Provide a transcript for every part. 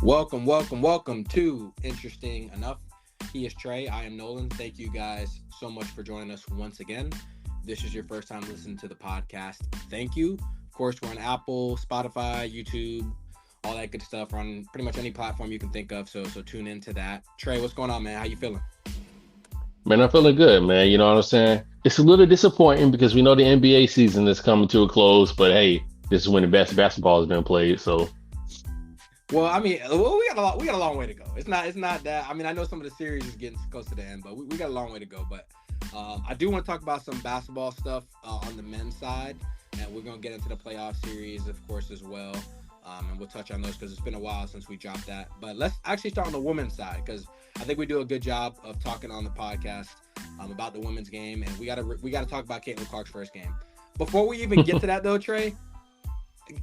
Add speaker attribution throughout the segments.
Speaker 1: Welcome to Interesting Enough. He is Trey. I am Nolan. Thank you guys so much for joining us once again. This is your first time listening to the podcast. Thank you. Of course, we're on Apple, Spotify, YouTube, all that good stuff. We're on pretty much any platform you can think of. So tune into that. Trey, what's going on, man? How you feeling?
Speaker 2: Man, I'm feeling good, man. You know what I'm saying? It's a little disappointing because we know the NBA season is coming to a close, but hey, this is when the best basketball has been played. So,
Speaker 1: Well, we got a long way to go. It's not that. I mean, I know some of the series is getting close to the end, but we got a long way to go. But I do want to talk about some basketball stuff on the men's side, and we're gonna get into the playoff series, of course, as well. And we'll touch on those because it's been a while since we dropped that. But let's actually start on the women's side because I think we do a good job of talking on the podcast about the women's game, and we gotta talk about Caitlin Clark's first game. Before we even get to that, though, Trey.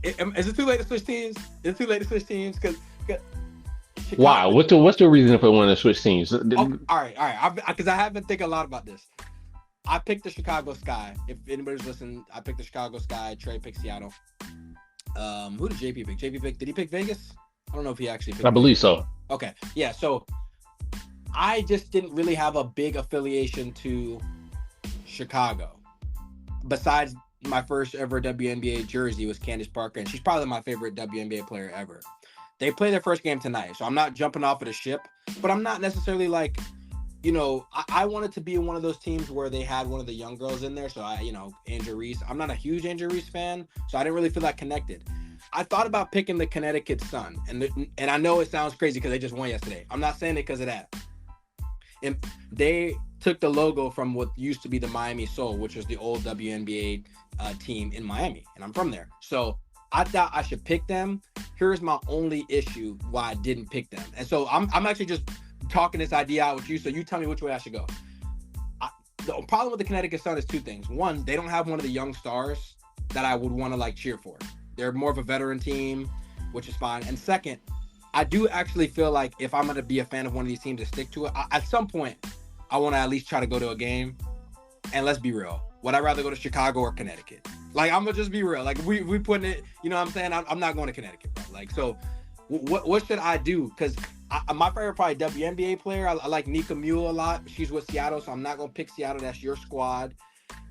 Speaker 1: Is it too late to switch teams? Is it too late to switch teams? Because
Speaker 2: wow,
Speaker 1: Chicago.
Speaker 2: what's the reason for wanting to switch teams?
Speaker 1: Oh, all right. Because I have been thinking a lot about this. I picked the Chicago Sky. If anybody's listening, I picked the Chicago Sky. Trey picked Seattle. Who did JP pick? JP pick? Did he pick Vegas? I don't know if he actually picked
Speaker 2: I believe
Speaker 1: Vegas.
Speaker 2: so.
Speaker 1: Okay, yeah. So I just didn't really have a big affiliation to Chicago. Besides, my first ever WNBA jersey was Candace Parker, and she's probably my favorite WNBA player ever. They play their first game tonight, so I'm not jumping off of the ship, but I'm not necessarily like, I wanted to be one of those teams where they had one of the young girls in there. So Angel Reese. I'm not a huge Angel Reese fan, so I didn't really feel that connected. I thought about picking the Connecticut Sun, and I know it sounds crazy because they just won yesterday. I'm not saying it because of that. And they took the logo from what used to be the Miami Soul, which was the old WNBA team in Miami, and I'm from there. So I thought I should pick them. Here's my only issue why I didn't pick them. And so I'm actually just talking this idea out with you, so you tell me which way I should go. The problem with the Connecticut Sun is two things. One, they don't have one of the young stars that I would want to cheer for. They're more of a veteran team, which is fine. And second, I do actually feel like if I'm going to be a fan of one of these teams to stick to it, at some point, I want to at least try to go to a game. And let's be real. Would I rather go to Chicago or Connecticut? I'm going to just be real. We putting it, you know what I'm saying? I'm not going to Connecticut, bro. So what should I do? Because my favorite probably WNBA player, I like Nika Mule a lot. She's with Seattle, so I'm not going to pick Seattle. That's your squad.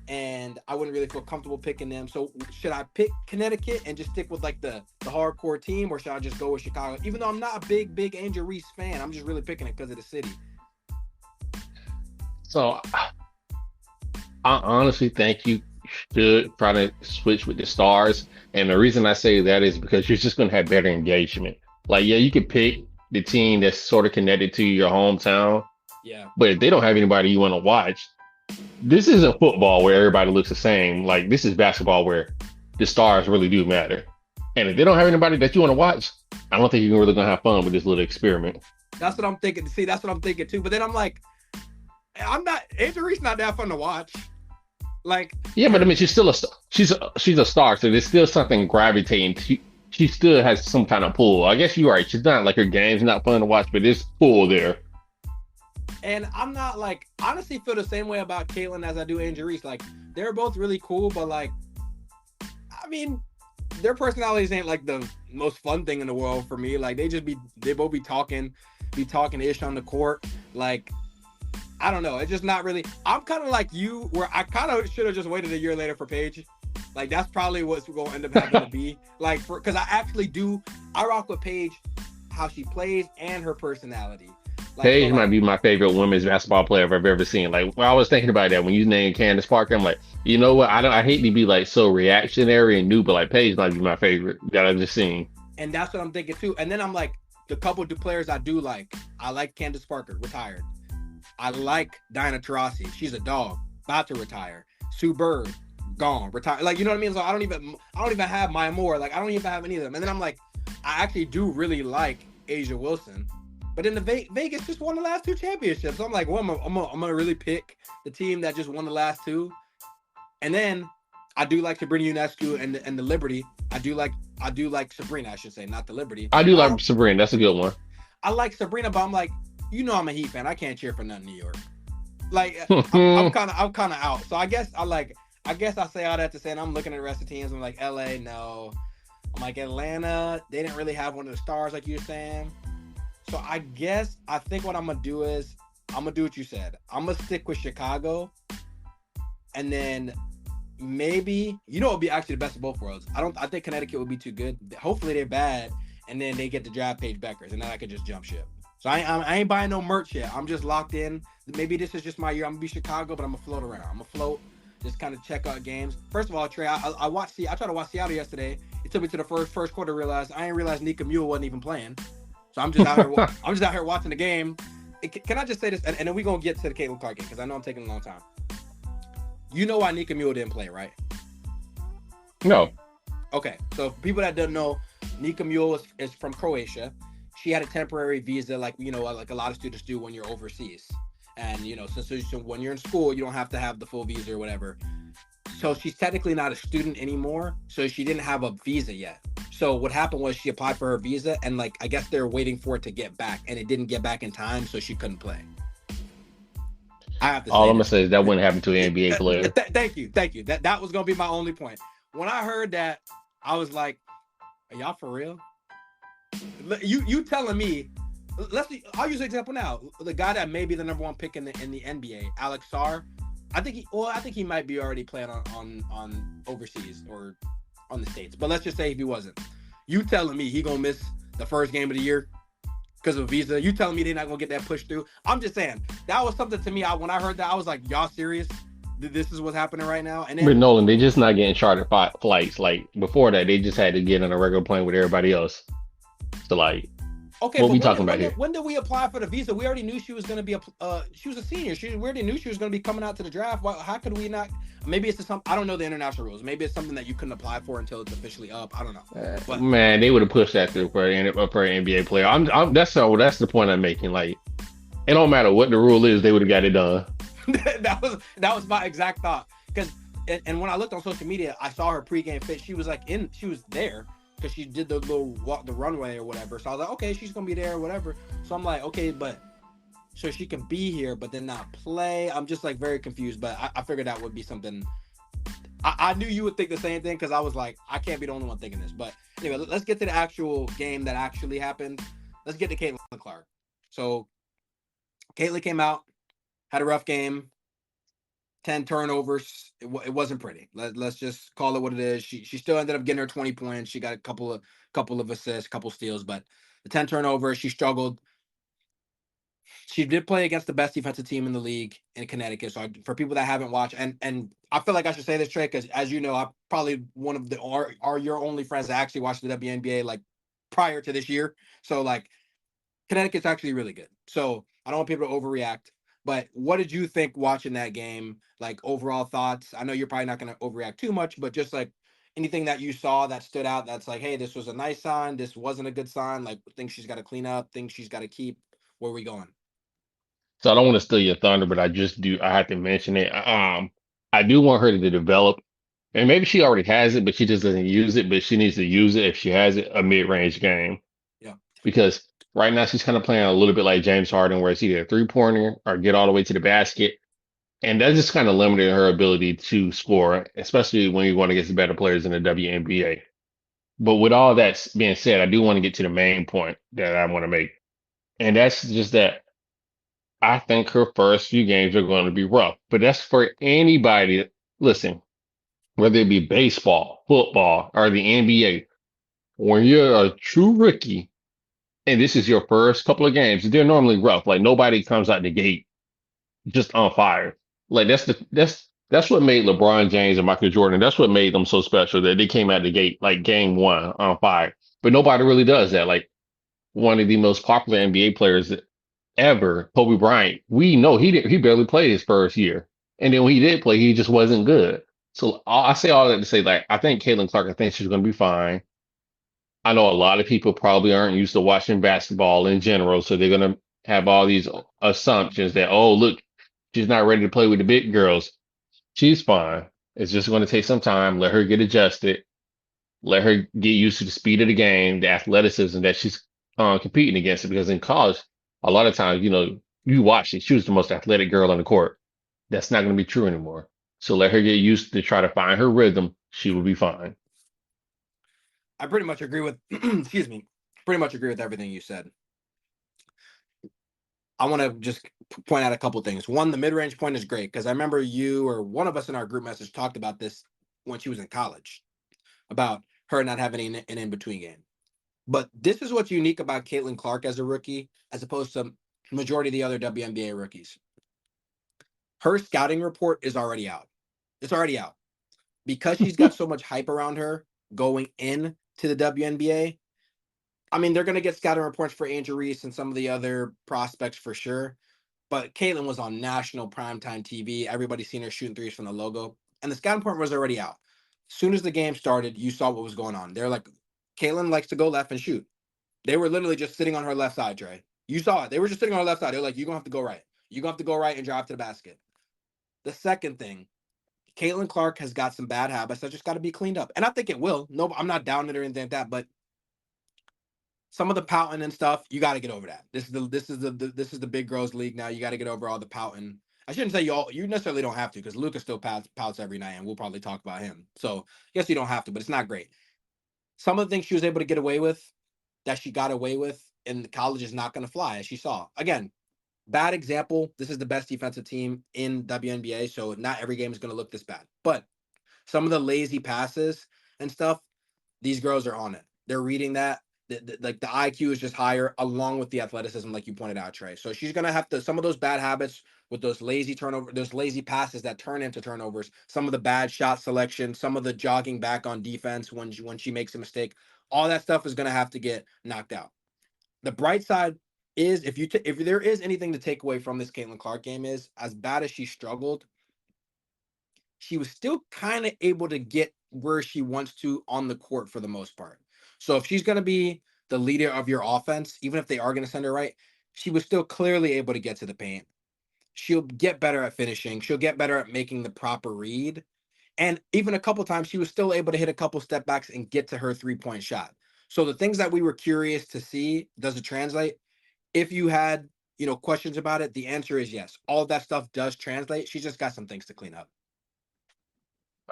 Speaker 1: And I wouldn't really feel comfortable picking them. So should I pick Connecticut and just stick with the hardcore team, or should I just go with Chicago? Even though I'm not a big Angel Reese fan, I'm just really picking it because of the city.
Speaker 2: So I honestly think you should try to switch with the stars. And the reason I say that is because you're just going to have better engagement. Yeah, you could pick the team that's sort of connected to your hometown,
Speaker 1: Yeah.
Speaker 2: but if they don't have anybody you want to watch, this isn't football where everybody looks the same. This is basketball where the stars really do matter. And if they don't have anybody that you want to watch, I don't think you're really going to have fun with this little experiment.
Speaker 1: That's what I'm thinking. See, that's what I'm thinking too. But then I'm like, Angel Reese not that fun to watch.
Speaker 2: Yeah, but I mean, she's a star, so there's still something gravitating. She still has some kind of pull. I guess you're right. She's not her game's not fun to watch, but there's pull there.
Speaker 1: And I'm not honestly feel the same way about Caitlin as I do Angel Reese. They're both really cool, but I mean, their personalities ain't the most fun thing in the world for me. They both be talking ish on the court. I don't know. It's just not really. I'm kind of like you, where I kind of should have just waited a year later for Paige. That's probably what's going to end up having to be. Because I actually do. I rock with Paige, how she plays and her personality.
Speaker 2: Paige might be my favorite women's basketball player I've ever seen. When I was thinking about that, when you named Candace Parker, I'm like, you know what? I hate to be so reactionary and new, but Paige might be my favorite that I've just seen.
Speaker 1: And that's what I'm thinking too. And then I'm the couple of players I do like. I like Candace Parker, retired. I like Diana Taurasi. She's a dog, about to retire. Sue Bird, gone, retired. You know what I mean? So I don't even have Maya Moore. I don't even have any of them. And then I'm I actually do really like Asia Wilson. But then Vegas just won the last two championships. So I'm well, I'm gonna really pick the team that just won the last two. And then I do like Sabrina Ionescu and the Liberty. I do like Sabrina, I should say, not the Liberty.
Speaker 2: I do like Sabrina. That's a good one.
Speaker 1: I like Sabrina, but I'm I'm a Heat fan. I can't cheer for nothing New York. I'm kind of out. So I guess I say all that to say, and I'm looking at the rest of the teams. I'm LA, no. I'm Atlanta. They didn't really have one of the stars like you were saying. So I guess I think what I'm gonna do is I'm gonna do what you said. I'm gonna stick with Chicago, and then maybe it'll be actually the best of both worlds. I think Connecticut would be too good. Hopefully they're bad, and then they get to draft Paige Beckers, and then I could just jump ship. So I ain't buying no merch yet. I'm just locked in. Maybe this is just my year. I'm gonna be Chicago, but I'm gonna float around. I'm gonna float, just kind of check out games. First of all, Trey, I watched. I tried to watch Seattle yesterday. It took me to the first quarter. Realized I didn't realize Nika Mule wasn't even playing. So I'm just out here. I'm just out here watching the game. Can I just say this, and then we're gonna get to the Caitlin Clark game because I know I'm taking a long time. You know why Nika Mule didn't play, right?
Speaker 2: No.
Speaker 1: Okay, so people that don't know, Nika Mule is from Croatia. She had a temporary visa, like like a lot of students do when you're overseas. And since when you're in school, you don't have to have the full visa or whatever. So she's technically not a student anymore. So she didn't have a visa yet. So what happened was she applied for her visa, and I guess they're waiting for it to get back, and it didn't get back in time, so she couldn't play. I have to
Speaker 2: All
Speaker 1: say
Speaker 2: I'm gonna
Speaker 1: this.
Speaker 2: say is that wouldn't happen to an NBA player.
Speaker 1: Thank you. That was gonna be my only point. When I heard that, I was like, "Are y'all for real?" You telling me? I'll use an example now. The guy that may be the number one pick in the NBA, Alex Sarr. I think he might be already playing on overseas or on the States. But let's just say if he wasn't, you telling me he gonna miss the first game of the year because of visa? You telling me they're not gonna get that pushed through? I'm just saying that was something to me. When I heard that, I was like, y'all serious? This is what's happening right now. And
Speaker 2: But
Speaker 1: then
Speaker 2: Nolan, they just not getting chartered flights. Like before that, they just had to get on a regular plane with everybody else. So like,
Speaker 1: okay,
Speaker 2: what
Speaker 1: but
Speaker 2: we talking about here?
Speaker 1: when did we apply for the visa? We already knew she was going to be she was a senior. We already knew she was going to be coming out to the draft. How could we not? Maybe it's some. I don't know the international rules. Maybe it's something that you couldn't apply for until it's officially up. I don't know. But
Speaker 2: Man, they would have pushed that through for an NBA player. That's the point I'm making. Like, it don't matter what the rule is, they would have got it done.
Speaker 1: that was my exact thought. Because and when I looked on social media, I saw her pregame fit. She was she was there because she did the little walk the runway or whatever. So I was like, okay, she's gonna be there or whatever. So I'm like, okay, but so she can be here, but then not play. I'm just very confused. But I figured that would be something. I knew you would think the same thing because I was like, I can't be the only one thinking this. But anyway, let's get to the actual game that actually happened. Let's get to Caitlin Clark. So Caitlin came out, had a rough game. 10 turnovers. It wasn't pretty. Let's just call it what it is. She still ended up getting her 20 points. She got a couple of assists, couple steals, but the 10 turnovers, she struggled. She did play against the best defensive team in the league in Connecticut. So for people that haven't watched, and I feel like I should say this, Trey, because as you know, I'm probably one of the are your only friends that actually watched the WNBA prior to this year. So Connecticut's actually really good. So I don't want people to overreact. But what did you think watching that game? Overall thoughts? I know you're probably not going to overreact too much, but just anything that you saw that stood out that's hey, this was a nice sign. This wasn't a good sign. Things she's got to clean up, things she's got to keep. Where are we going?
Speaker 2: So I don't want to steal your thunder, but I just do. I have to mention it. I do want her to develop, and maybe she already has it, but she just doesn't use it. But she needs to use it if she has it, a mid-range game,
Speaker 1: Yeah.
Speaker 2: because right now she's kind of playing a little bit like James Harden, where it's either a three-pointer or get all the way to the basket. And that just kind of limited her ability to score, especially when you want to get the better players in the WNBA. But with all that being said, I do want to get to the main point that I want to make. And that's just that I think her first few games are going to be rough. But that's for anybody. Listen, whether it be baseball, football, or the NBA, when you're a true rookie and this is your first couple of games, they're normally rough. Like nobody comes out the gate just on fire. Like that's what made LeBron James and Michael Jordan. That's what made them so special that they came out the gate like game one on fire. But nobody really does that. Like one of the most popular NBA players ever, Kobe Bryant. We know he barely played his first year, and then when he did play, he just wasn't good. So I say all that to say like I think Caitlin Clark. I think she's going to be fine. I know a lot of people probably aren't used to watching basketball in general, so they're going to have all these assumptions that, oh, look, she's not ready to play with the big girls. She's fine. It's just going to take some time. Let her get adjusted. Let her get used to the speed of the game, the athleticism that she's competing against. Because in college, a lot of times, you watch it. She was the most athletic girl on the court. That's not going to be true anymore. So let her get used to try to find her rhythm. She will be fine.
Speaker 1: I pretty much agree with excuse me, pretty much agree with everything you said. I want to just point out a couple things. One, the mid range point is great because I remember you or one of us in our group message talked about this when she was in college about her not having an in between game. But this is what's unique about Caitlin Clark as a rookie, as opposed to majority of the other WNBA rookies. Her scouting report is already out. It's already out because she's got so much hype around her going in to the WNBA. I mean, they're going to get scouting reports for Angel Reese and some of the other prospects for sure. But Caitlin was on national primetime TV. Everybody's seen her shooting threes from the logo, and the scouting report was already out. As soon as the game started, you saw what was going on. They're like, Caitlin likes to go left and shoot. They were literally just sitting on her left side, Trey. You saw it. They were just sitting on her left side. They're like, you're going to have to go right. You're going to have to go right and drive to the basket. The second thing, Caitlin Clark has got some bad habits that just got to be cleaned up. And I think it will. No, I'm not down it or anything like that, but some of the pouting and stuff, you got to get over that. This is the big girls league now. You got to get over all the pouting. I shouldn't say you necessarily don't have to because Lucas still pouts every night, and we'll probably talk about him. So I guess you don't have to, but it's not great. Some of the things she was able to get away with, that she got away with in college, is not going to fly, as she saw. Again, bad example. This is the best defensive team in WNBA, so not every game is going to look this bad. But some of the lazy passes and stuff, these girls are on it. They're reading that. Like the IQ is just higher, along with the athleticism, like you pointed out, Trey. So she's gonna have to, some of those bad habits with those lazy turnover, those lazy passes that turn into turnovers, some of the bad shot selection, some of the jogging back on defense when she makes a mistake, all that stuff is gonna have to get knocked out. The bright side is if there is anything to take away from this Caitlin Clark game, is as bad as she struggled, she was still kind of able to get where she wants to on the court for the most part. So if she's going to be the leader of your offense, even if they are going to send her right, she was still clearly able to get to the paint. She'll get better at finishing. She'll get better at making the proper read. And even a couple times, she was still able to hit a couple step backs and get to her 3-point shot. So the things that we were curious to see, does it translate? If you had, questions about it, the answer is yes. All of that stuff does translate. She's just got some things to clean up.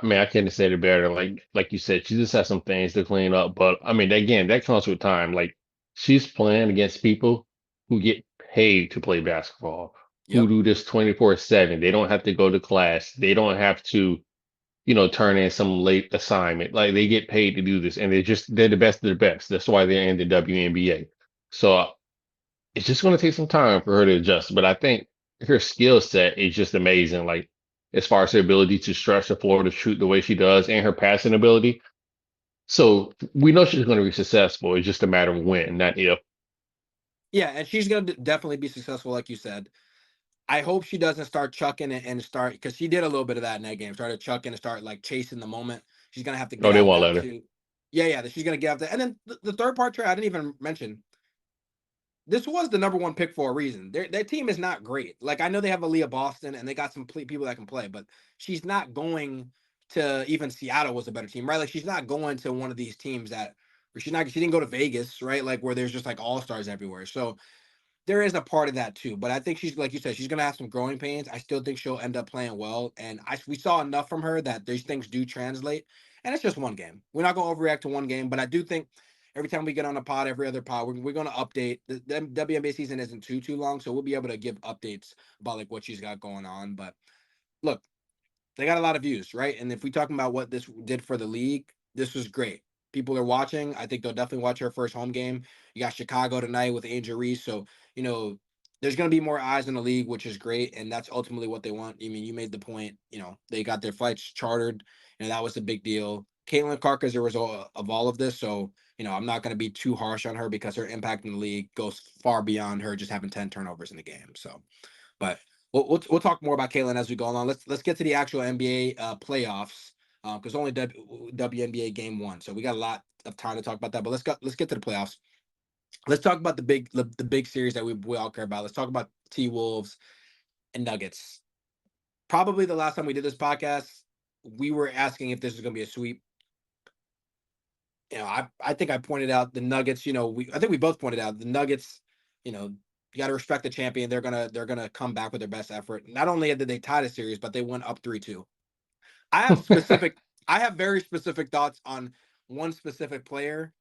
Speaker 2: I mean, I couldn't have said it better. Like you said, she just has some things to clean up. But I mean, again, that comes with time. Like she's playing against people who get paid to play basketball, who
Speaker 1: Yep.
Speaker 2: do this 24/7. They don't have to go to class. They don't have to, turn in some late assignment. Like they get paid to do this, and they're the best of the best. That's why they're in the WNBA. So it's just going to take some time for her to adjust. But I think her skill set is just amazing. Like as far as her ability to stretch the floor to shoot the way she does, and her passing ability. So we know she's going to be successful. It's just a matter of when, not if.
Speaker 1: Yeah, and she's gonna definitely be successful, like you said. I hope she doesn't start chucking it and start, because she did a little bit of that in that game. Started chucking and start like chasing the moment. She's gonna have to
Speaker 2: Oh,
Speaker 1: get
Speaker 2: they
Speaker 1: out of
Speaker 2: won't
Speaker 1: that
Speaker 2: let her.
Speaker 1: too. Yeah, yeah, she's gonna get out of that. And then the third part, Trey, I didn't even mention. This was the number one pick for a reason. Their team is not great. Like I know they have Aaliyah Boston and they got some people that can play, but she's not going to, even Seattle was a better team, right? Like she's not going to one of these teams that, or she didn't go to Vegas, right? Like where there's just like all stars everywhere. So there is a part of that too, but I think she's, like you said, she's gonna have some growing pains. I still think she'll end up playing well, and we saw enough from her that these things do translate. And it's just one game. We're not gonna overreact to one game, but I do think every time we get on a pod, every other pod, we're gonna update. The WNBA season isn't too long, so we'll be able to give updates about like what she's got going on. But look, they got a lot of views, right? And if we talking about what this did for the league, this was great. People are watching. I think they'll definitely watch her first home game. You got Chicago tonight with Angel Reese, so you know there's going to be more eyes in the league, which is great, and that's ultimately what they want. I mean, you made the point. They got their flights chartered, and that was a big deal. Caitlin Clark is a result of all of this, so I'm not going to be too harsh on her because her impact in the league goes far beyond her just having 10 turnovers in the game. So, but we'll talk more about Caitlin as we go along. Let's get to the actual NBA playoffs because only WNBA game one, so we got a lot of time to talk about that. But let's get to the playoffs. Let's talk about the big series that we all care about. Let's talk about T Wolves and Nuggets. Probably the last time we did this podcast, we were asking if this was going to be a sweep. I think I pointed out the Nuggets. I think we both pointed out the Nuggets. You got to respect the champion. They're gonna come back with their best effort. Not only did they tie the series, but they went up 3-2. I have very specific thoughts on one specific player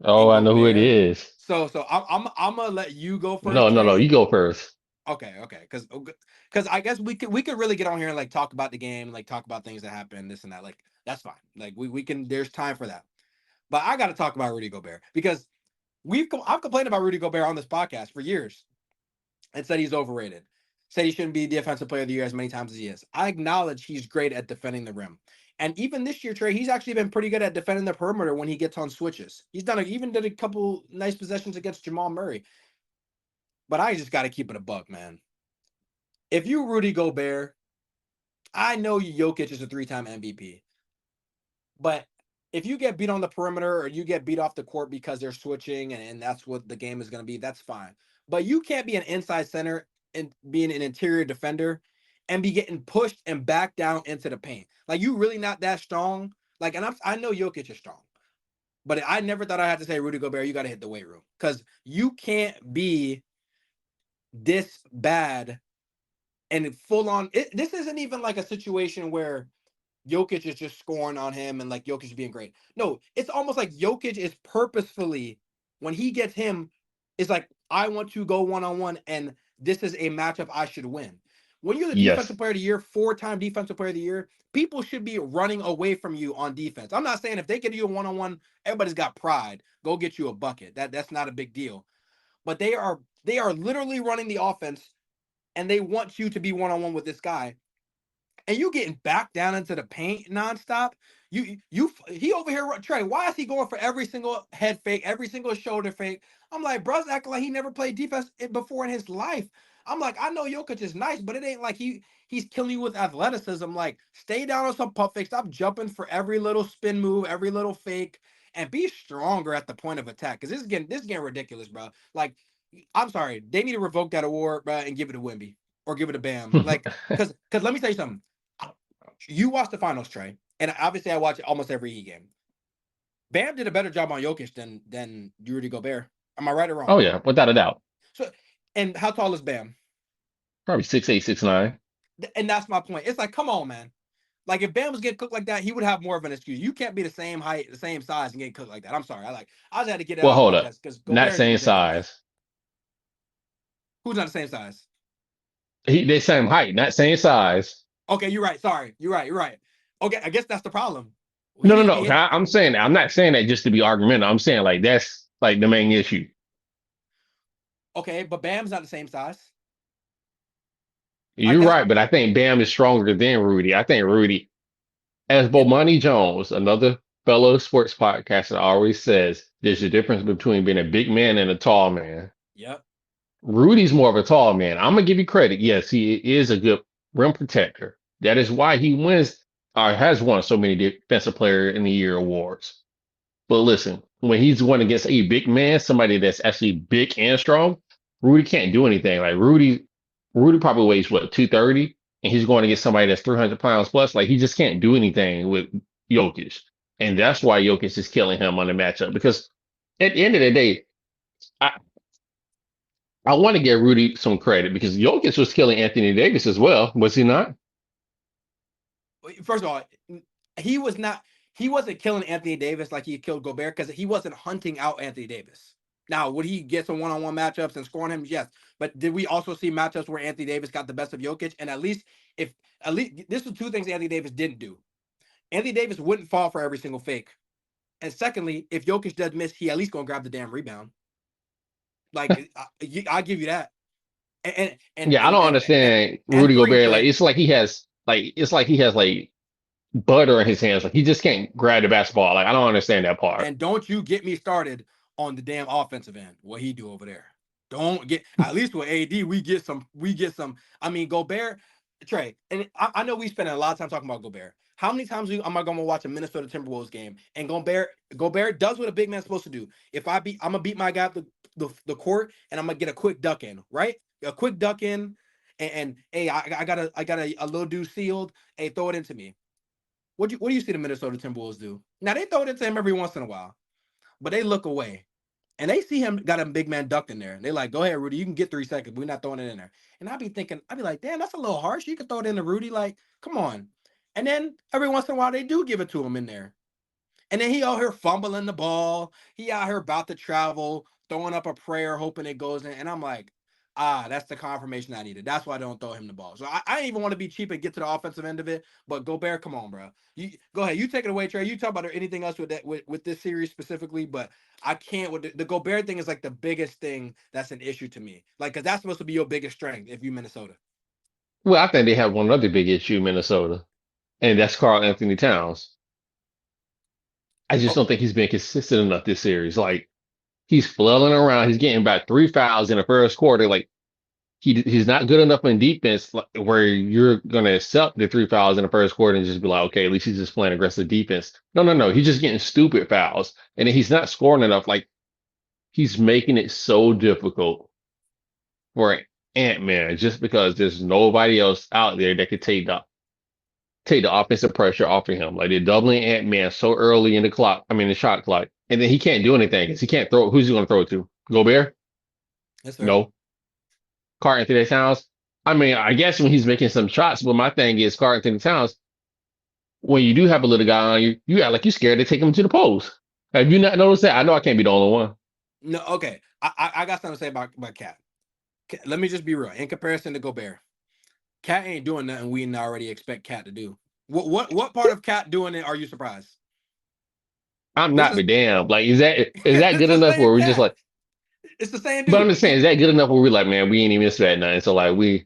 Speaker 2: Oh,
Speaker 1: and
Speaker 2: I know who it
Speaker 1: Gobert.
Speaker 2: is.
Speaker 1: So I'm gonna let you go first,
Speaker 2: No.
Speaker 1: Trey.
Speaker 2: You go first.
Speaker 1: Okay, because I guess we could really get on here and like talk about the game, like talk about things that happen, this and that. Like that's fine. Like we can. There's time for that. But I got to talk about Rudy Gobert because I've complained about Rudy Gobert on this podcast for years and said he's overrated. Said he shouldn't be defensive player of the year as many times as he is. I acknowledge he's great at defending the rim. And even this year, Trey, he's actually been pretty good at defending the perimeter when he gets on switches. He's even did a couple nice possessions against Jamal Murray. But I just got to keep it a buck, man. If you Rudy Gobert, I know Jokic is a 3-time MVP. But if you get beat on the perimeter or you get beat off the court because they're switching and that's what the game is going to be, that's fine. But you can't be an inside center and being an interior defender and be getting pushed and back down into the paint. Like you really not that strong. Like, and I know Jokic is strong, but I never thought I had to say Rudy Gobert, you got to hit the weight room because you can't be this bad and full on. This isn't even like a situation where Jokic is just scoring on him and like Jokic being great. No, it's almost like Jokic is purposefully, when he gets him, it's like, I want to go one-on-one and this is a matchup I should win. When you're the
Speaker 2: Yes.
Speaker 1: defensive player of the year, 4-time defensive player of the year, people should be running away from you on defense. I'm not saying if they get you a one-on-one, everybody's got pride. Go get you a bucket. That's not a big deal. But they are literally running the offense and they want you to be one-on-one with this guy and you getting back down into the paint nonstop. He over here, Trey. Why is he going for every single head fake, every single shoulder fake? I'm like, bro's acting like he never played defense before in his life. I'm like, I know Jokic is nice, but it ain't like he's killing you with athleticism. Like, stay down on some pump fake, stop jumping for every little spin move, every little fake, and be stronger at the point of attack. Because this is getting ridiculous, bro. Like, I'm sorry, they need to revoke that award, bro, and give it to Wemby or give it to Bam. Like, because let me tell you something. You watch the finals, Trey, and obviously I watch almost every Heat game. Bam did a better job on Jokic than Rudy Gobert. Am I right or
Speaker 2: Oh
Speaker 1: wrong?
Speaker 2: yeah, without a doubt.
Speaker 1: So, and how tall is Bam?
Speaker 2: Probably 6'8", 6'9".
Speaker 1: And that's my point. It's like, come on, man. Like if Bam was getting cooked like that, he would have more of an excuse. You can't be the same height, the same size, and get cooked like that. I'm sorry. I just had to get that
Speaker 2: Well,
Speaker 1: off my
Speaker 2: hold up.
Speaker 1: chest because
Speaker 2: Not
Speaker 1: Gobert is
Speaker 2: same
Speaker 1: ridiculous.
Speaker 2: size.
Speaker 1: Who's not the same size?
Speaker 2: They same height, not same size.
Speaker 1: Okay, you're right. Sorry, you're right. You're right. Okay, I guess that's the problem. He
Speaker 2: No,
Speaker 1: need to be
Speaker 2: no.
Speaker 1: hit.
Speaker 2: I'm saying that. I'm not saying that just to be argumentative. I'm saying like that's like the main issue.
Speaker 1: Okay, but Bam's not the same size. Like
Speaker 2: You're
Speaker 1: that's
Speaker 2: right, but I think Bam is stronger than Rudy. I think Rudy, as
Speaker 1: it.
Speaker 2: Bomani Jones, another fellow sports podcaster, always says, there's a difference between being a big man and a tall man.
Speaker 1: Yep.
Speaker 2: Rudy's more of a tall man. I'm gonna give you credit. Yes, he is a good rim protector. That is why he wins or has won so many defensive player in the year awards. But listen, when he's going against a big man, somebody that's actually big and strong, Rudy can't do anything. Like Rudy probably weighs what 230, and he's going against somebody that's 300 pounds plus. Like he just can't do anything with Jokic, and that's why Jokic is killing him on the matchup. Because at the end of the day, I I want to give Rudy some credit because Jokic was killing Anthony Davis as well, was he not?
Speaker 1: First of all, he was not. He wasn't killing Anthony Davis like he killed Gobert because he wasn't hunting out Anthony Davis. Now, would he get some one-on-one matchups and scoring him? Yes. But did we also see matchups where Anthony Davis got the best of Jokic? And if at least this was two things Anthony Davis didn't do. Anthony Davis wouldn't fall for every single fake. And secondly, if Jokic does miss, he at least gonna grab the damn rebound. Like I give you that. And and
Speaker 2: Yeah, I
Speaker 1: and
Speaker 2: don't
Speaker 1: and and,
Speaker 2: understand
Speaker 1: and
Speaker 2: Rudy
Speaker 1: three,
Speaker 2: Gobert. Like
Speaker 1: Trey.
Speaker 2: it's like he has like butter in his hands. Like he just can't grab the basketball. Like I don't understand that part.
Speaker 1: And don't you get me started on the damn offensive end. What he do over there? Don't get at least with AD, we get some. I mean, Gobert, Trey, and I know we spent a lot of time talking about Gobert. How many times am I going to watch a Minnesota Timberwolves game and Gobert does what a big man's supposed to do? I'm gonna beat my guy up the court and I'm gonna get a quick duck in, right? A quick duck in, and hey, I got a little dude sealed. Hey, throw it into me. What do you see the Minnesota Timberwolves do? Now they throw it into him every once in a while, but they look away. And they see him got a big man ducked in there. And they like, go ahead, Rudy, you can get 3 seconds. We're not throwing it in there. And I'd be like, damn, that's a little harsh. You can throw it in to Rudy. Like, come on. And then every once in a while they do give it to him in there. And then he out here fumbling the ball. He out here about to travel, throwing up a prayer, hoping it goes in. And I'm like, that's the confirmation I needed. That's why I don't throw him the ball. So I didn't even want to be cheap and get to the offensive end of it. But Gobert, come on, bro. You go ahead. You take it away, Trey. You talk about anything else with that with this series specifically, but I can't with the Gobert thing is like the biggest thing that's an issue to me. Like, cause that's supposed to be your biggest strength if you Minnesota.
Speaker 2: Well, I think they have one other big issue in Minnesota, and that's Karl Anthony Towns. I just
Speaker 1: Oh,
Speaker 2: don't think he's been consistent enough this series. Like he's flailing around. He's getting about 3 fouls in the first quarter. Like he's not good enough in defense where you're gonna accept the 3 fouls in the first quarter and just be like, okay, at least he's just playing aggressive defense. No, no, no. He's just getting stupid fouls, and then he's not scoring enough. Like he's making it so difficult for Ant-Man just because there's nobody else out there that could take the offensive pressure off of him. Like they're doubling Ant-Man so early in the clock. I mean, the shot clock, and then he can't do anything because he can't throw. Who's he going to throw it to? Gobert?
Speaker 1: that's fair.
Speaker 2: No. Karl Anthony Towns. I mean, I guess when he's making some shots, but my thing is Karl Anthony Towns. When you do have a little guy on you, you act like you're scared to take him to the post. Have you not noticed that? I know I can't be the only one.
Speaker 1: No, okay. I got something to say about Cat. Let me just be real. In comparison to Gobert, Cat ain't doing nothing we already expect Cat to do. What part of Cat doing it are you surprised?
Speaker 2: I'm
Speaker 1: This
Speaker 2: not
Speaker 1: is
Speaker 2: the damn. Like, is that
Speaker 1: it's
Speaker 2: good
Speaker 1: the
Speaker 2: enough
Speaker 1: same
Speaker 2: where we're just
Speaker 1: Cat.
Speaker 2: like,
Speaker 1: It's the same
Speaker 2: but I'm
Speaker 1: dude.
Speaker 2: just saying, is that good enough where we're like, man, we ain't even expect nothing. So like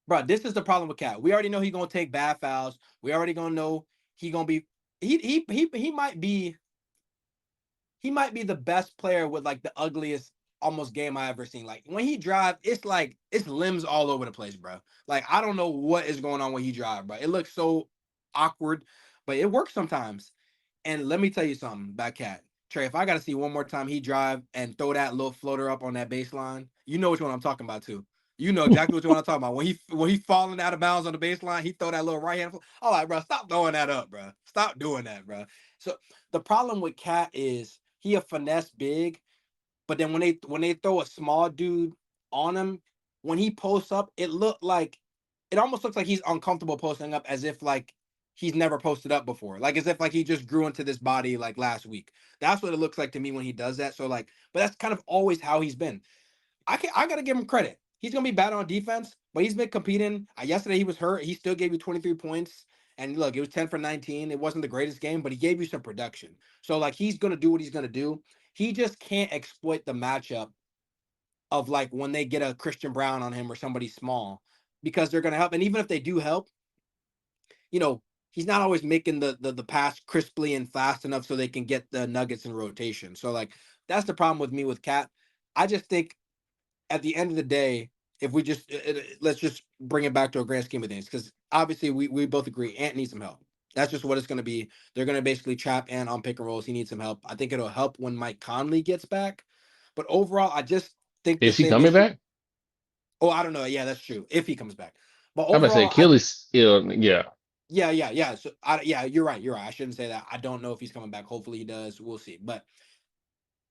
Speaker 1: Bro, this is the problem with Cat. We already know he gonna take bad fouls. We already gonna know he gonna be he might be the best player with like the ugliest almost game I ever seen. Like when he drive, it's like it's limbs all over the place, bro. Like I don't know what is going on when he drive, bro. It looks so awkward, but it works sometimes. And let me tell you something about Cat. Trey, if I gotta see one more time he drive and throw that little floater up on that baseline, you know which one I'm talking about too. You know exactly which one I'm talking about. When he falling out of bounds on the baseline, he throw that little right hand. All right, bro, stop throwing that up, bro. Stop doing that, bro. So the problem with Cat is he a finesse big, but then when they throw a small dude on him, when he posts up, it almost looks like he's uncomfortable posting up as if like he's never posted up before. Like as if like he just grew into this body like last week. That's what it looks like to me when he does that. So like, but that's kind of always how he's been. I gotta give him credit. He's gonna be bad on defense, but he's been competing. Yesterday he was hurt. He still gave you 23 points. And look, it was 10 for 19. It wasn't the greatest game, but he gave you some production. So like he's gonna do what he's gonna do. He just can't exploit the matchup of like when they get a Christian Brown on him or somebody small because they're gonna help. And even if they do help, you know, he's not always making the pass crisply and fast enough so they can get the Nuggets in rotation. So like that's the problem with me with Cat. I just think at the end of the day, if we just let's just bring it back to a grand scheme of things, because obviously we both agree Ant needs some help. That's just what it's going to be. They're going to basically trap Ant on pick and rolls. He needs some help. I think it'll help when Mike Conley gets back. But overall, I just think the
Speaker 2: is he
Speaker 1: same
Speaker 2: coming
Speaker 1: issue.
Speaker 2: back?
Speaker 1: Oh, I don't know. Yeah, that's true. If he comes back. But
Speaker 2: I'm about to say
Speaker 1: overall,
Speaker 2: Achilles. Yeah,
Speaker 1: yeah. So yeah, you're right. You're right. I shouldn't say that. I don't know if he's coming back. Hopefully he does. We'll see. But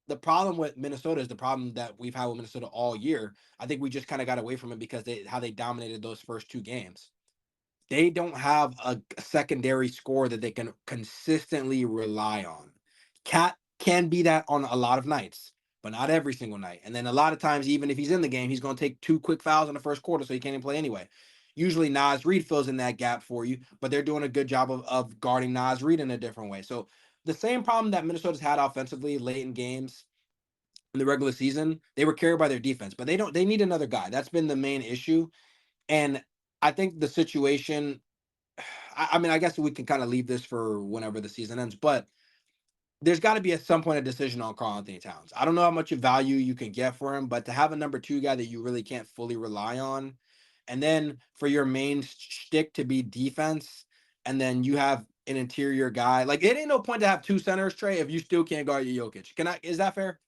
Speaker 1: the problem with Minnesota is the problem that we've had with Minnesota all year. I think we just kind of got away from it because how they dominated those first two games. They don't have a secondary score that they can consistently rely on. Cat can be that on a lot of nights, but not every single night. And then a lot of times, even if he's in the game, he's going to take two quick fouls in the first quarter, so he can't even play anyway. Usually Naz Reid fills in that gap for you, but they're doing a good job of guarding Naz Reid in a different way. So the same problem that Minnesota's had offensively late in games in the regular season, they were carried by their defense, but they need another guy. That's been the main issue. And I think the situation, I mean, I guess we can kind of leave this for whenever the season ends, but there's got to be at some point a decision on Karl Anthony Towns. I don't know how much value you can get for him, but to have a number two guy that you really can't fully rely on, and then for your main shtick to be defense, and then you have an interior guy, like it ain't no point to have two centers, Trey, if you still can't guard your Jokic. Is that fair?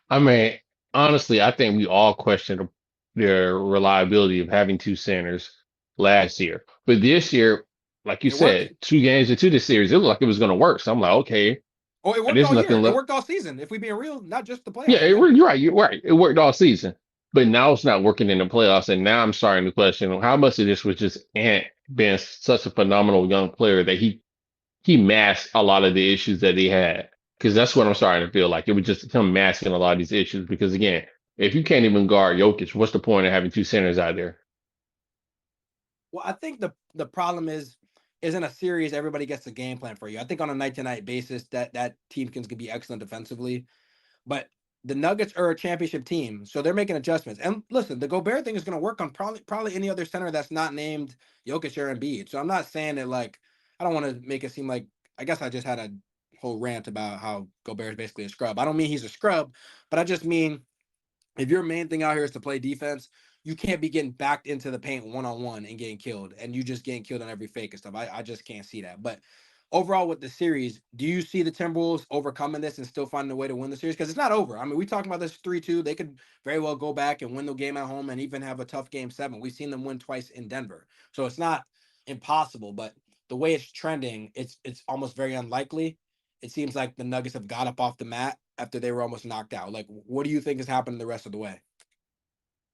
Speaker 2: I mean, honestly, I think we all questioned their reliability of having two centers last year, but this year, like you
Speaker 1: It worked.
Speaker 2: said, 2 games into this series, it looked like it was going to work. So I'm like, okay,
Speaker 1: Oh, it worked
Speaker 2: there's
Speaker 1: all year.
Speaker 2: nothing
Speaker 1: It
Speaker 2: left.
Speaker 1: worked all season. If we being real, not just the
Speaker 2: Yeah,
Speaker 1: playoffs. Yeah.
Speaker 2: you're right. You're right. It worked all season, but now it's not working in the playoffs. And now I'm starting to question how much of this was just Ant being such a phenomenal young player that he he masked a lot of the issues that he had. Because that's what I'm starting to feel like. It was just him masking a lot of these issues. Because again, if you can't even guard Jokic, what's the point of having two centers out there?
Speaker 1: Well, I think the problem is in a series, everybody gets a game plan for you. I think on a night to night basis, that team can be excellent defensively. But the Nuggets are a championship team, so they're making adjustments. And listen, the Gobert thing is going to work on probably any other center that's not named Jokic or Embiid. So I'm not saying that like I don't want to make it seem like I guess I just had a whole rant about how Gobert is basically a scrub. I don't mean he's a scrub, but I just mean if your main thing out here is to play defense, you can't be getting backed into the paint one on one and getting killed, and you just getting killed on every fake and stuff. I just can't see that. But overall, with the series, do you see the Timberwolves overcoming this and still finding a way to win the series? Because it's not over. I mean, we talking about this 3-2. They could very well go back and win the game at home and even have a tough game 7. We've seen them win twice in Denver, so it's not impossible. But the way it's trending, it's almost very unlikely. It seems like the Nuggets have got up off the mat after they were almost knocked out. Like, what do you think is happening the rest of the way?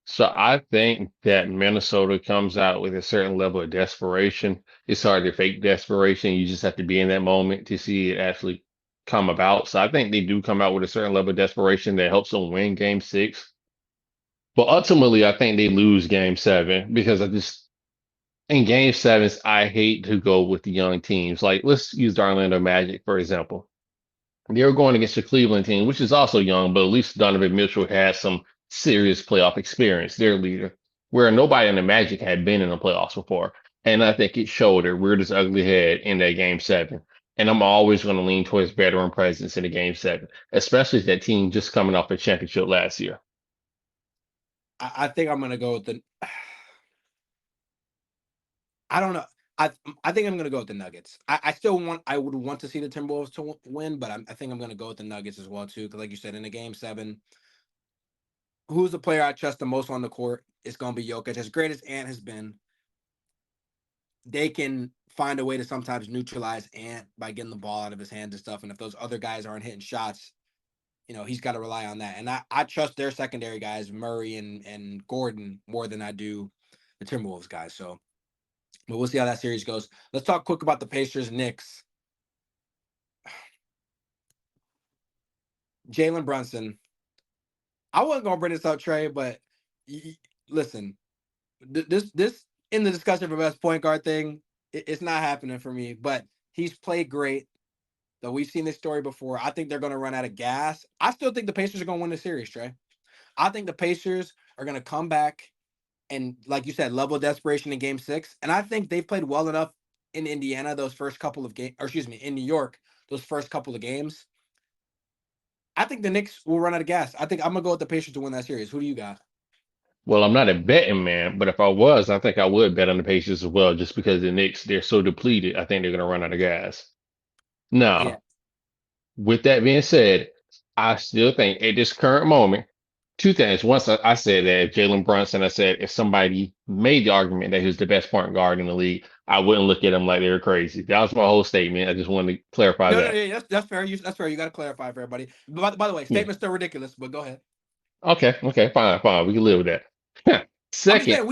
Speaker 2: So I think that Minnesota comes out with a certain level of desperation. It's hard to fake desperation. You just have to be in that moment to see it actually come about. So I think they do come out with a certain level of desperation that helps them win game 6. But ultimately, I think they lose game 7 because in game 7s, I hate to go with the young teams. Like, let's use the Orlando Magic, for example. They were going against the Cleveland team, which is also young, but at least Donovan Mitchell had some serious playoff experience, their leader, where nobody in the Magic had been in the playoffs before. And I think it showed their weirdest ugly head in that game 7. And I'm always going to lean towards veteran presence in the game 7, especially if that team just coming off a championship last year.
Speaker 1: I think I'm gonna go with the. I don't know. I think I'm gonna go with the Nuggets. I still want. I would want to see the Timberwolves to win, but I think I'm gonna go with the Nuggets as well too. Because like you said, in the game 7, who's the player I trust the most on the court? It's gonna be Jokic. As great as Ant has been, they can find a way to sometimes neutralize Ant by getting the ball out of his hands and stuff. And if those other guys aren't hitting shots, he's got to rely on that. And I trust their secondary guys, Murray and Gordon, more than I do the Timberwolves guys. So, but we'll see how that series goes. Let's talk quick about the Pacers Knicks. Jalen Brunson. I wasn't gonna bring this up, Trey, but listen, this in the discussion for best point guard thing, it's not happening for me. But he's played great. Though we've seen this story before. I think they're going to run out of gas. I still think the Pacers are going to win the series, Trey. I think the Pacers are going to come back and, like you said, level of desperation in game 6. And I think they've played well enough in Indiana those first couple of games, or excuse me, in New York, those first couple of games. I think the Knicks will run out of gas. I think I'm going to go with the Pacers to win that series. Who do you got?
Speaker 2: Well, I'm not a betting man, but if I was, I think I would bet on the Pacers as well, just because the Knicks, they're so depleted. I think they're going to run out of gas.
Speaker 1: Yeah.
Speaker 2: Now, with that being said, I still think at this current moment, two things. Once I said that if Jalen Brunson, I said if somebody made the argument that he was the best point guard in the league, I wouldn't look at him like they were crazy. That was my whole statement. I just wanted to clarify
Speaker 1: No,
Speaker 2: that.
Speaker 1: yeah, that's fair. That's fair. You got to clarify for everybody. By the way,
Speaker 2: Yeah.
Speaker 1: statement's still ridiculous, but go ahead.
Speaker 2: Okay, fine. We can live with that.
Speaker 1: I'm just
Speaker 2: Second,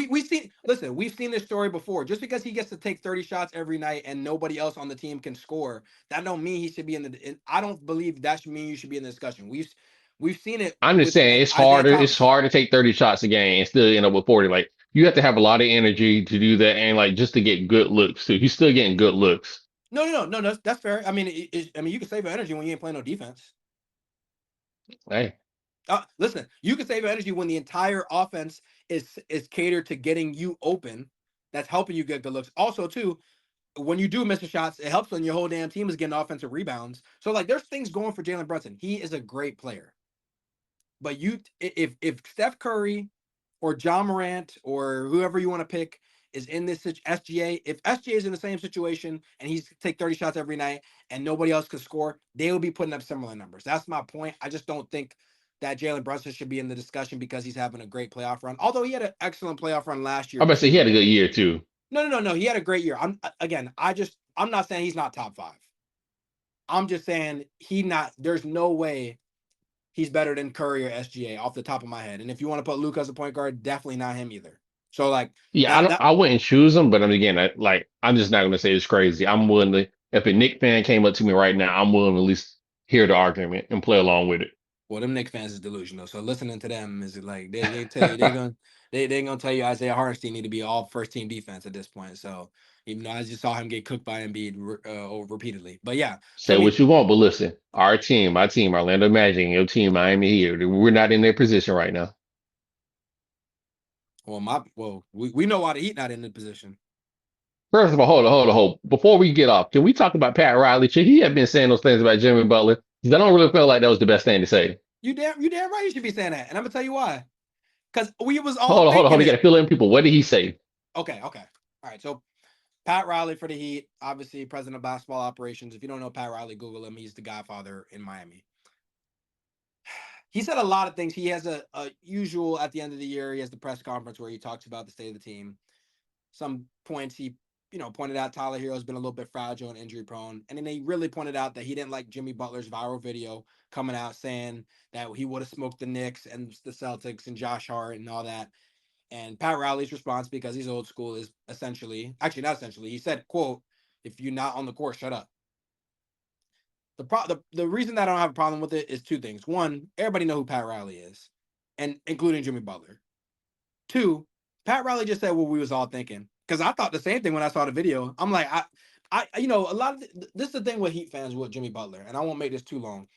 Speaker 1: saying we've seen this story before. Just because he gets to take 30 shots every night and nobody else on the team can score, that don't mean he should be I don't believe that should mean you should be in the discussion. We've seen it
Speaker 2: I'm just
Speaker 1: with
Speaker 2: saying it's
Speaker 1: Isaiah
Speaker 2: harder. It's
Speaker 1: Thomas.
Speaker 2: hard to take 30 shots a game and still end up with 40. Like you have to have a lot of energy to do that and like just to get good looks too. He's still getting good looks.
Speaker 1: No. That's fair. I mean, you can save your energy when you ain't playing no defense.
Speaker 2: Hey,
Speaker 1: Listen, you can save your energy when the entire offense is catered to getting you open. That's helping you get good looks. Also, too, when you do miss the shots, it helps when your whole damn team is getting offensive rebounds. So, like, there's things going for Jalen Brunson. He is a great player. But if Steph Curry or John Morant or whoever you want to pick is in this SGA, if SGA is in the same situation and he's take 30 shots every night and nobody else could score, they will be putting up similar numbers. That's my point. I just don't think that Jalen Brunson should be in the discussion because he's having a great playoff run. Although he had an excellent playoff run last year
Speaker 2: I'm about to say he
Speaker 1: too.
Speaker 2: had a good year too.
Speaker 1: No. He had a great year. I'm not saying he's not top 5. I'm just saying there's no way he's better than Curry or SGA off the top of my head. And if you want to put Luke as a point guard, definitely not him either. So like
Speaker 2: Yeah,
Speaker 1: that
Speaker 2: I wouldn't choose him, but again, I'm just not going to say it's crazy. I'm willing to if a Nick fan came up to me right now, I'm willing to at least hear the argument and play along with
Speaker 1: Well, them Knicks fans is delusional. So listening to them is like they tell you they gonna tell you Isaiah Hartenstein need to be all first team defense at this point. So even though I just saw him get cooked by Embiid repeatedly, but yeah. So
Speaker 2: Say
Speaker 1: I mean,
Speaker 2: what you want, but listen, my team, Orlando Magic, and your team, Miami Heat, we're not in their position right now.
Speaker 1: we know why the Heat not in the position.
Speaker 2: First of all, hold on. Before we get off, can we talk about Pat Riley? Should he have been saying those things about Jimmy Butler? Because I don't really feel like that was the best thing to say.
Speaker 1: You damn right you should be saying that, and I'm gonna tell you why. Because we was all
Speaker 2: Hold on.
Speaker 1: thinking
Speaker 2: You got
Speaker 1: it.
Speaker 2: to fill in people. What did he say?
Speaker 1: Okay. All right. So Pat Riley for the Heat, obviously president of basketball operations. If you don't know Pat Riley, Google him. He's the Godfather in Miami. He said a lot of things. He has a usual at the end of the year. He has the press conference where he talks about the state of the team. Some points he pointed out Tyler Hero's been a little bit fragile and injury prone, and then he really pointed out that he didn't like Jimmy Butler's viral video coming out saying that he would have smoked the Knicks and the Celtics and Josh Hart and all that. And Pat Riley's response, because he's old school, is actually not essentially. He said, "quote If you're not on the court, shut up." The reason that I don't have a problem with it is two things. One, everybody know who Pat Riley is, and including Jimmy Butler. Two, Pat Riley just said what we was all thinking. Because I thought the same thing when I saw the video. I'm like, a lot of this is the thing with Heat fans with Jimmy Butler, and I won't make this too long.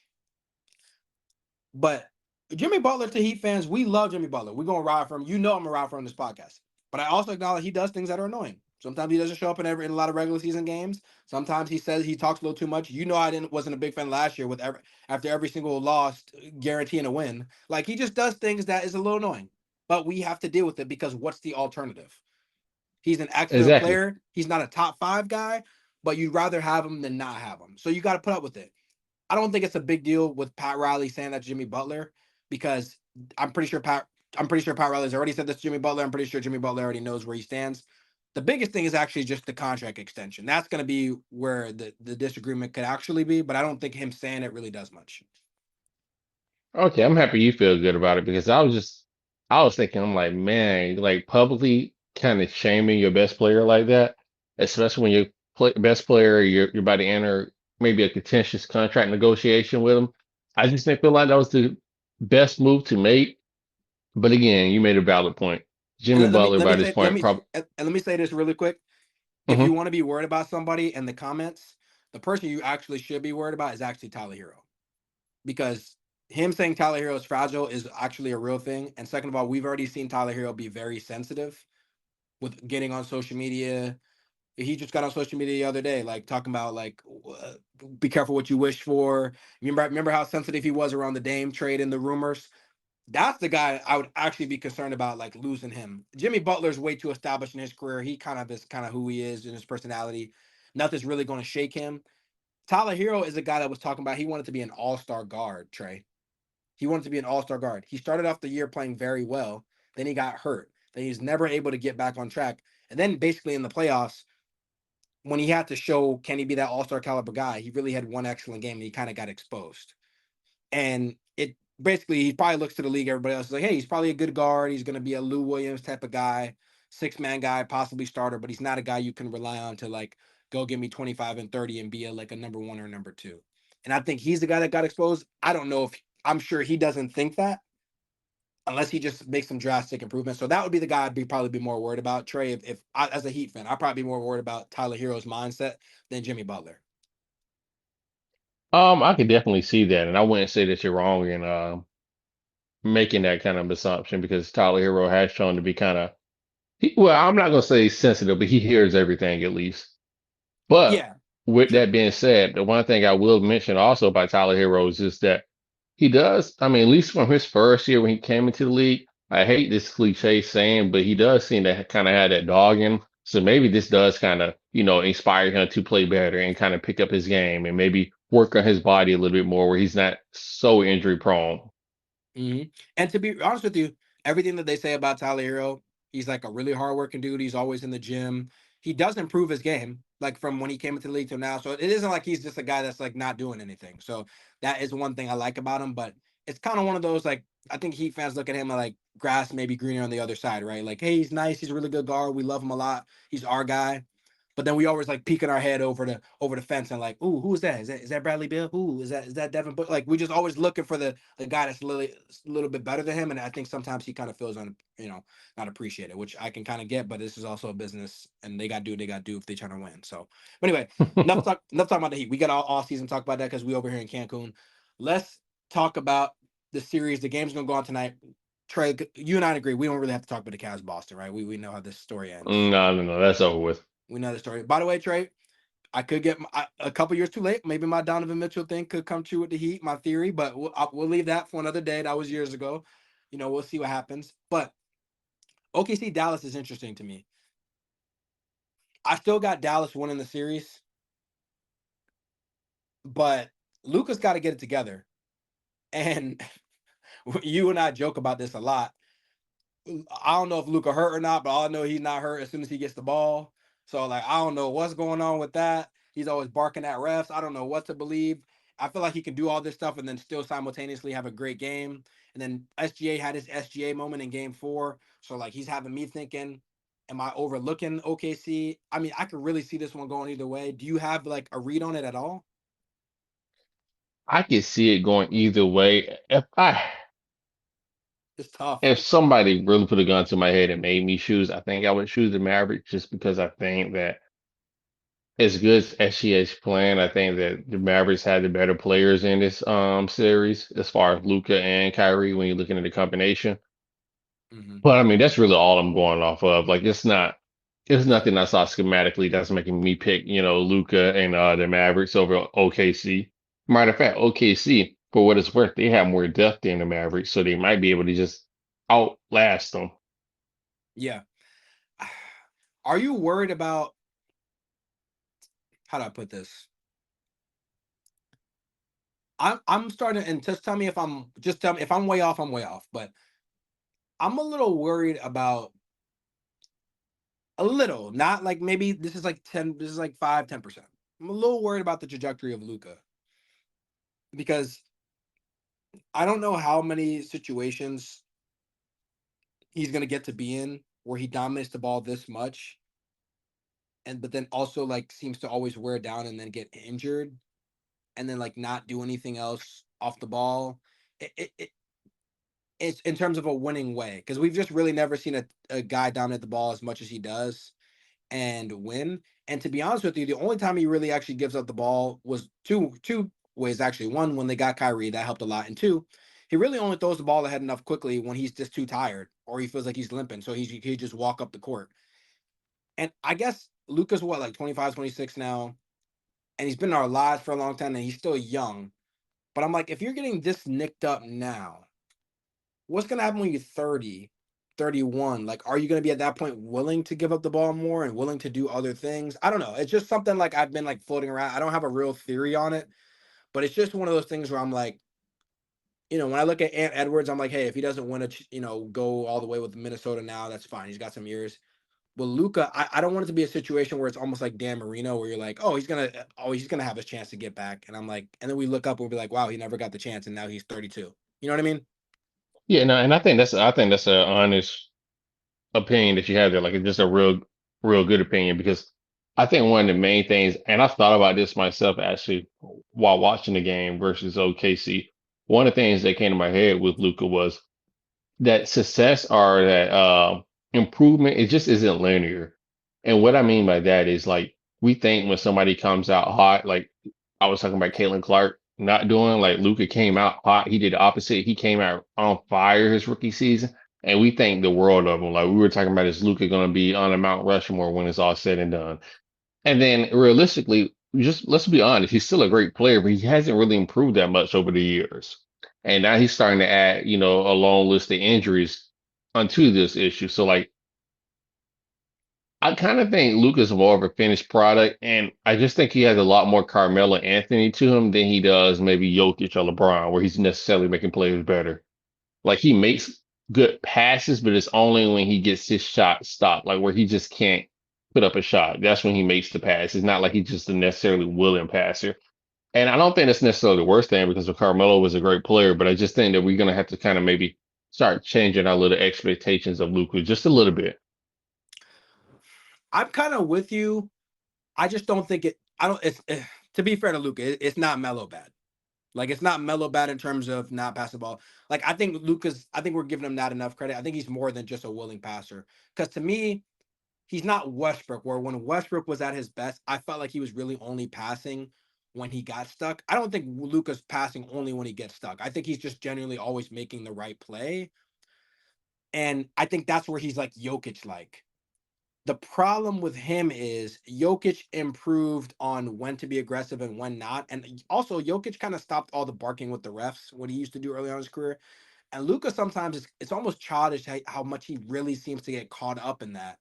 Speaker 1: But Jimmy Butler to Heat fans, we love Jimmy Butler. We're gonna ride for him. I'm gonna ride for him this podcast. But I also acknowledge he does things that are annoying. Sometimes he doesn't show up in a lot of regular season games. Sometimes he says he talks a little too much. Wasn't a big fan last year with after every single loss guaranteeing a win. Like he just does things that is a little annoying. But we have to deal with it because what's the alternative? He's an excellent
Speaker 2: Exactly.
Speaker 1: player. He's not a top 5 guy, but you'd rather have him than not have him. So you got to put up with it. I don't think it's a big deal with Pat Riley saying that to Jimmy Butler because I'm pretty sure Pat Riley's already said this to Jimmy Butler. I'm pretty sure Jimmy Butler already knows where he stands. The biggest thing is actually just the contract extension. That's going to be where the disagreement could actually be, but I don't think him saying it really does much.
Speaker 2: Okay, I'm happy you feel good about it because I was thinking, I'm like, man, like publicly kind of shaming your best player like that, especially when your best player, you're about to enter maybe a contentious contract negotiation with him. I just didn't feel like that was the best move to make. But again, you made a valid point.
Speaker 1: And
Speaker 2: Jimmy Butler
Speaker 1: let me
Speaker 2: by this
Speaker 1: say let
Speaker 2: point,
Speaker 1: me
Speaker 2: probably.
Speaker 1: and let me say this really quick. If you want to be worried about somebody in the comments, the person you actually should be worried about is actually Tyler Hero. Because him saying Tyler Hero is fragile is actually a real thing. And second of all, we've already seen Tyler Hero be very sensitive with getting on social media. He just got on social media the other day, like talking about like, be careful what you wish for. Remember how sensitive he was around the Dame trade and the rumors. That's the guy I would actually be concerned about, like losing him. Jimmy Butler's way too established in his career. He kind of is kind of who he is in his personality. Nothing's really going to shake him. Tyler Hero is a guy that was talking about he wanted to be an all-star guard, Trey. He wanted to be an all-star guard. He started off the year playing very well. Then he got hurt. Then he's never able to get back on track. And then basically in the playoffs, when he had to show can he be that all-star caliber guy, he really had one excellent game and he kind of got exposed. And it basically he probably looks to the league, everybody else is like, hey, he's probably a good guard. He's gonna be a Lou Williams type of guy, 6-man guy, possibly starter, but he's not a guy you can rely on to like go give me 25 and 30 and be like a number 1 or number 2. And I think he's the guy that got exposed. I don't know if I'm sure he doesn't think that unless he just makes some drastic improvements. So that would be the guy I'd probably be more worried about. Trey, if I, as a Heat fan, I'd probably be more worried about Tyler Hero's mindset than Jimmy Butler.
Speaker 2: I could definitely see that, and I wouldn't say that you're wrong in making that kind of assumption because Tyler Hero has shown to be kind of well, I'm not gonna say sensitive, but he hears everything at least. But
Speaker 1: Yeah,
Speaker 2: with
Speaker 1: true.
Speaker 2: that being said, the one thing I will mention also about Tyler Hero is just that he does, I mean, at least from his first year when he came into the league, I hate this cliche saying, but he does seem to kind of have that dog in him. So maybe this does kind of, inspire him to play better and kind of pick up his game and maybe work on his body a little bit more where he's not so injury prone.
Speaker 1: hmm And to be honest with you, everything that they say about Tyler Hero, he's like a really hardworking dude. He's always in the gym. He does improve his game, like from when he came into the league to now. So it isn't like he's just a guy that's like not doing anything. So that is one thing I like about him. But it's kind of one of those like I think Heat fans look at him like grass may be greener on the other side, right? Like, hey, he's nice. He's a really good guard. We love him a lot. He's our guy. But then we always like peeking our head over the fence and like, ooh, who is that? Is that Bradley Beal? Ooh, is that Devin? But like we just always looking for the guy that's a little bit better than him. And I think sometimes he kind of feels not appreciated, which I can kind of get. But this is also a business, and they got to do what they got to do if they trying to win. So, but anyway, enough talking about the Heat. We got all season talk about that because we over here in Cancun. Let's talk about the series. The game's gonna go on tonight. Trey, you and I agree. We don't really have to talk about the Cavs Boston, right? We know how this story ends.
Speaker 2: No, no, no, that's over with.
Speaker 1: We know the story. By the way, Trey, I could get a couple years too late. Maybe my Donovan Mitchell thing could come true with the Heat, my theory, but we'll leave that for another day. That was years ago. We'll see what happens. But OKC Dallas is interesting to me. I still got Dallas winning the series, but Luka's got to get it together. And you and I joke about this a lot. I don't know if Luka hurt or not, but all I know he's not hurt as soon as he gets the ball. So like I don't know what's going on with that. He's always barking at refs. I don't know what to believe. I feel like he can do all this stuff and then still simultaneously have a great game. And then SGA had his SGA moment in game 4. So like he's having me thinking, am I overlooking OKC? I mean, I could really see this one going either way. Do you have like a read on it at all?
Speaker 2: I can see it going either way.
Speaker 1: It's tough.
Speaker 2: If somebody really put a gun to my head and made me choose, I think I would choose the Mavericks just because I think that as good as she is playing, I think that the Mavericks had the better players in this series as far as Luca and Kyrie when you're looking at the combination.
Speaker 1: Hmm.
Speaker 2: But I mean that's really all I'm going off of. Like it's nothing I saw schematically that's making me pick, Luca and the Mavericks over OKC. Matter of fact, OKC, for what it's worth, they have more depth than the Mavericks, so they might be able to just outlast them.
Speaker 1: Yeah. Are you worried about how do I put this? I'm starting, and just tell me if I'm way off, I'm way off. But I'm a little worried about a little, not like maybe this is like 10, this is like 5, 10%. I'm a little worried about the trajectory of Luca because I don't know how many situations he's gonna get to be in where he dominates the ball this much, and but then also like seems to always wear down and then get injured and then like not do anything else off the ball. It's in terms of a winning way because we've just really never seen a guy dominate the ball as much as he does and win. And to be honest with you, the only time he really actually gives up the ball was two ways actually. One, when they got Kyrie, that helped a lot, and two, he really only throws the ball ahead enough quickly when he's just too tired or he feels like he's limping, so he just walk up the court. And I guess Luca's what, like 25, 26 now, and he's been in our lives for a long time, and he's still young. But I'm like, if you're getting this nicked up now, what's going to happen when you're 30, 31? Like, are you going to be at that point willing to give up the ball more and willing to do other things? I don't know. It's just something like I've been like floating around. I don't have a real theory on it, but it's just one of those things where I'm like, when I look at Ant Edwards, I'm like, hey, if he doesn't win go all the way with Minnesota now, that's fine. He's got some years. But Luca, I don't want it to be a situation where it's almost like Dan Marino, where you're like, he's gonna have his chance to get back, and I'm like, and then we look up and we'll be like, wow, he never got the chance, and now he's 32. You know what I mean?
Speaker 2: Yeah, no, and I think that's an honest opinion that you have there. Like it's just a real good opinion because I think one of the main things, and I've thought about this myself actually while watching the game versus OKC. One of the things that came to my head with Luca was that success or that improvement, it just isn't linear. And what I mean by that is like we think when somebody comes out hot, like I was talking about Caitlin Clark not doing, like Luca came out hot, he did the opposite. He came out on fire his rookie season, and we think the world of him. Like we were talking about, is Luca going to be on a Mount Rushmore when it's all said and done? And then realistically, just let's be honest, he's still a great player, but he hasn't really improved that much over the years. And now he's starting to add, a long list of injuries onto this issue. So like I kind of think Luka's more of a finished product, and I just think he has a lot more Carmelo Anthony to him than he does maybe Jokic or LeBron, where he's necessarily making players better. Like he makes good passes, but it's only when he gets his shot stopped, like where he just can't put up a shot. That's when he makes the pass. It's not like he's just a necessarily willing passer. And I don't think that's necessarily the worst thing because Carmelo was a great player, but I just think that we're gonna have to kind of maybe start changing our little expectations of Luka just a little bit.
Speaker 1: I'm kind of with you I just don't think it. I don't. To be fair to Luka, it's not Melo bad. Like it's not Melo bad in terms of not passing the ball. Like I think Luka's. I think we're giving him not enough credit. I think he's more than just a willing passer. Because to me, he's not Westbrook. Where when Westbrook was at his best, I felt like he was really only passing when he got stuck. I don't think Luka's passing only when he gets stuck. I think he's just genuinely always making the right play. And I think that's where he's like Jokic like. The problem with him is Jokic improved on when to be aggressive and when not. And also Jokic kind of stopped all the barking with the refs, what he used to do early on in his career. And Luca sometimes it's almost childish how much he really seems to get caught up in that.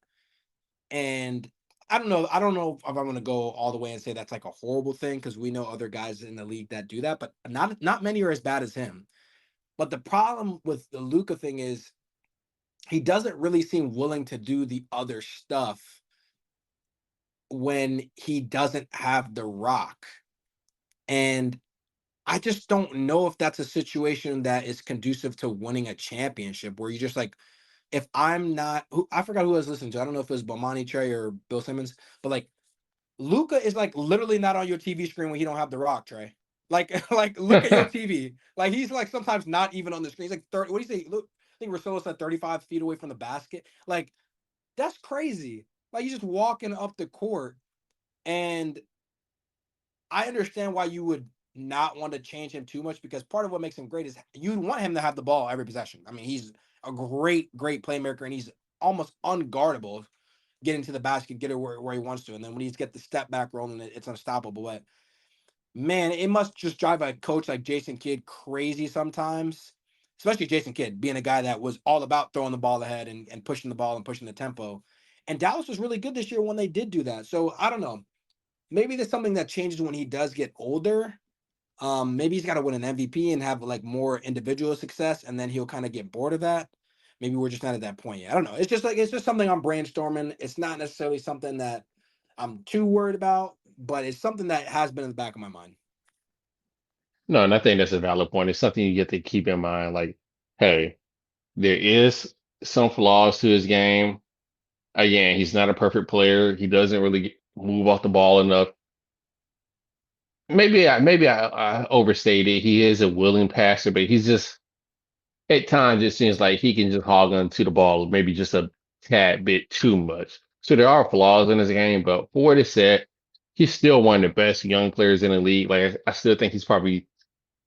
Speaker 1: And I don't know. I don't know if I'm going to go all the way and say that's like a horrible thing because we know other guys in the league that do that, but not many are as bad as him. But the problem with the Luca thing is he doesn't really seem willing to do the other stuff when he doesn't have the rock. And I just don't know if that's a situation that is conducive to winning a championship where you just like, if I'm not, I forgot who I was listening to. I don't know if it was Bomani Trey or Bill Simmons, but like Luca is like literally not on your TV screen when he don't have the rock, Trey. Like, like look at your TV. Like he's like sometimes not even on the screen. He's like 30. What do you say? Look, I think Russillo said 35 feet away from the basket. Like that's crazy. Like you just walking up the court, and I understand why you would not want to change him too much because part of what makes him great is you want him to have the ball every possession. I mean, he's a great playmaker, and he's almost unguardable getting to the basket, get it where he wants to. And then when he's get the step back rolling, it's unstoppable. But man, it must just drive a coach like Jason Kidd crazy sometimes, especially Jason Kidd being a guy that was all about throwing the ball ahead and pushing the ball and pushing the tempo. And Dallas was really good this year when they did do that. So I don't know. Maybe there's something that changes when he does get older. Maybe he's got to win an MVP and have like more individual success, and then he'll kind of get bored of that. Maybe we're just not at that point yet. I don't know. It's just something I'm brainstorming. It's not necessarily something that I'm too worried about, but it's something that has been in the back of my mind.
Speaker 2: No, and I think that's a valid point. It's something you get to keep in mind. Like, hey, there is some flaws to his game. Again, he's not a perfect player. He doesn't really move off the ball enough. Maybe I overstated. He is a willing passer, but he's just at times it seems like he can just hog onto the ball maybe just a tad bit too much. So there are flaws in his game, but for what it said, he's still one of the best young players in the league. Like I still think he's probably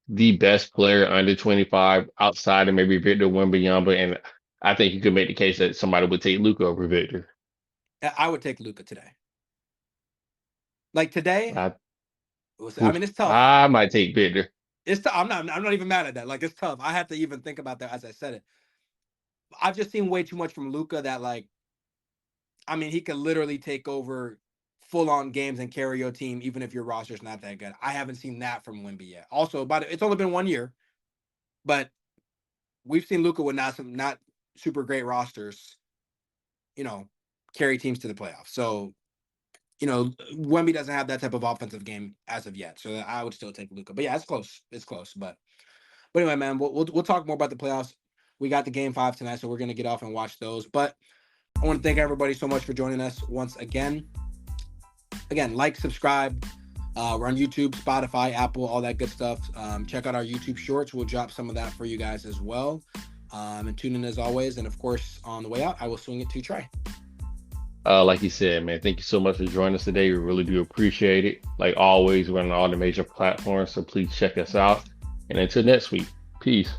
Speaker 2: the best player under 25 outside of maybe Victor Wembanyama, and I think you could make the case that somebody would take Luka over Victor.
Speaker 1: I would take Luca today. Like today,
Speaker 2: I,
Speaker 1: I mean, it's tough.
Speaker 2: I might take Victor.
Speaker 1: It's tough. I'm not even mad at that. Like it's tough. I have to even think about that as I said it. I've just seen way too much from Luca that like, I mean, he could literally take over full on games and carry your team, even if your roster's not that good. I haven't seen that from Wimby yet. Also, but it's only been 1 year, but we've seen Luca with not super great rosters, you know, carry teams to the playoffs. So, you know, Wemby doesn't have that type of offensive game as of yet. So I would still take Luca. But yeah, it's close. It's close. But anyway, man, we'll talk more about the playoffs. We got the game 5 tonight, so we're gonna get off and watch those. But I want to thank everybody so much for joining us once again. Again, like, subscribe. We're on YouTube, Spotify, Apple, all that good stuff. Check out our YouTube shorts. We'll drop some of that for you guys as well. And tune in as always. And of course, on the way out, I will swing it to Trey.
Speaker 2: Like you said, man, thank you so much for joining us today. We really do appreciate it. Like always, we're on all the major platforms, so please check us out. And until next week, peace.